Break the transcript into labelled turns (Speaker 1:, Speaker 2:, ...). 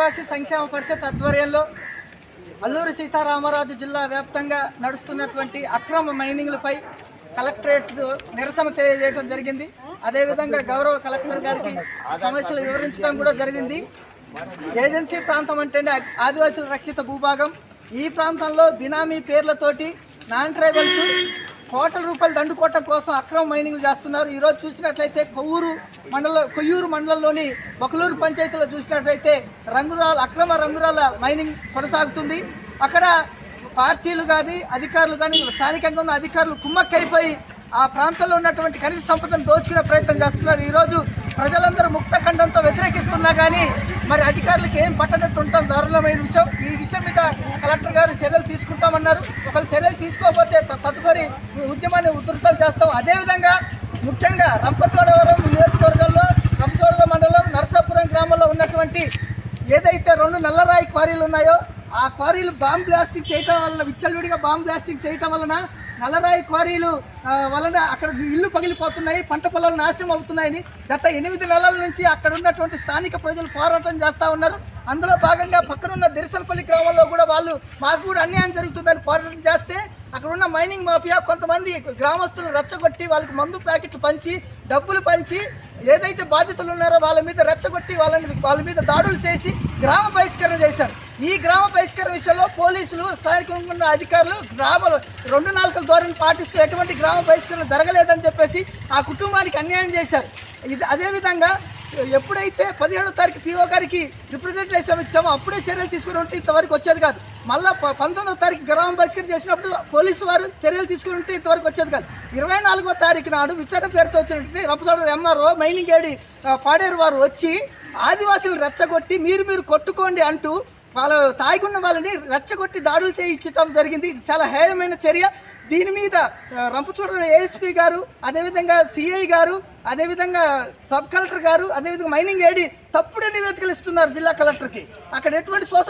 Speaker 1: ఆదివాసీ సంక్షేమ పరిషత్ ఆధ్వర్యంలో అల్లూరి సీతారామరాజు జిల్లా వ్యాప్తంగా నడుస్తున్నటువంటి అక్రమ మైనింగ్లపై కలెక్టరేట్ నిరసన తెలియజేయడం జరిగింది. అదేవిధంగా గౌరవ కలెక్టర్ గారికి సమస్యలు వివరించడం కూడా జరిగింది. ఏజెన్సీ ప్రాంతం అంటేనే ఆదివాసుల రక్షిత భూభాగం. ఈ ప్రాంతంలో బినామీ పేర్లతోటి నాన్ ట్రైబల్స్ కోట్ల రూపాయలు దండుకోవటం కోసం అక్రమ మైనింగ్లు చేస్తున్నారు. ఈరోజు చూసినట్లయితే కొయ్యూరు మండలంలోని బొకలూరు పంచాయతీలో చూసినట్లయితే అక్రమ రంగురాల మైనింగ్ కొనసాగుతుంది. అక్కడ పార్టీలు కానీ అధికారులు కానీ స్థానికంగా ఉన్న అధికారులు కుమ్మక్కైపోయి ఆ ప్రాంతంలో ఉన్నటువంటి ఖనిజ సంపదను దోచుకునే ప్రయత్నం చేస్తున్నారు. ఈరోజు ప్రజలందరూ ముక్త ఖండంతో వ్యతిరేకిస్తున్నా కానీ మరి అధికారులకు ఏం పట్టనట్టు ఉంటాం దారుణమైన విషయం. ఈ విషయం మీద కలెక్టర్ గారు చర్యలు తీసుకుంటామన్నారు. ఒకవేళ చర్యలు తీసుకోకపోతే తదుపరి ఉద్యమాన్ని ఉధృతం చేస్తాం. అదేవిధంగా ముఖ్యంగా రంపచోడవరం నియోజకవర్గంలో రంపచోడవరం మండలం నరసాపురం గ్రామంలో ఉన్నటువంటి ఏదైతే 2 నల్లరాయి క్వారీలు ఉన్నాయో ఆ క్వారీలు బాంబ్ బ్లాస్టింగ్ చేయటం వలన విచ్చలవిడిగా బాంబ్ బ్లాస్టింగ్ చేయటం వలన నల్లరాయి క్వారీలు వలన అక్కడ ఇల్లు పగిలిపోతున్నాయి, పంట పొలాలు నాశనం అవుతున్నాయని గత 8 నెలల నుంచి అక్కడ ఉన్నటువంటి స్థానిక ప్రజలు పోరాటం చేస్తూ ఉన్నారు. అందులో భాగంగా పక్కనున్న దిరసలపల్లి గ్రామంలో కూడా వాళ్ళు మాకు కూడా అన్యాయం జరుగుతుందని పోరాటం చేస్తే అక్కడ ఉన్న మైనింగ్ మాఫియా కొంతమంది గ్రామస్తులు రెచ్చగొట్టి వాళ్ళకి మందు ప్యాకెట్లు పంచి డబ్బులు పంచి ఏదైతే బాధితులు ఉన్నారో వాళ్ళ మీద రెచ్చగొట్టి వాళ్ళ మీద దాడులు చేసి గ్రామ బహిష్కరణ చేశారు. ఈ గ్రామ బహిష్కరణ విషయంలో పోలీసులు స్థానికంగా ఉన్న అధికారులు 2 నాలుకల ధోరణి పాటిస్తూ ఎటువంటి గ్రామ బహిష్కరణ జరగలేదని చెప్పేసి ఆ కుటుంబానికి అన్యాయం చేశారు. అదేవిధంగా ఎప్పుడైతే 17వ తారీఖు పిఓ గారికి రిప్రజెంటేషన్ ఇచ్చామో అప్పుడే చర్యలు తీసుకుని ఉంటే ఇంతవరకు వచ్చేది కాదు. మళ్ళీ 19వ తారీఖు గ్రామ బహిష్కరణ చేసినప్పుడు పోలీసు వారు చర్యలు తీసుకుని ఉంటే ఇంతవరకు వచ్చేది కాదు. 24వ తారీఖు నాడు విచారణ పేరుతో వచ్చినటువంటి Rampachodavaram MRO mining AD Paderu వారు వచ్చి ఆదివాసులు రెచ్చగొట్టి మీరు కొట్టుకోండి అంటూ వాళ్ళ తాగికున్న వాళ్ళని రెచ్చగొట్టి దాడులు చేయించడం జరిగింది. ఇది చాలా హేయమైన చర్య. దీని మీద రంపచోడవరం ఏఎస్పీ గారు, అదేవిధంగా సిఐ గారు, అదేవిధంగా సబ్ కలెక్టర్ గారు, అదేవిధంగా మైనింగ్ ఏడి తప్పుడు నివేదికలు ఇస్తున్నారు జిల్లా కలెక్టర్కి. అక్కడ ఎటువంటి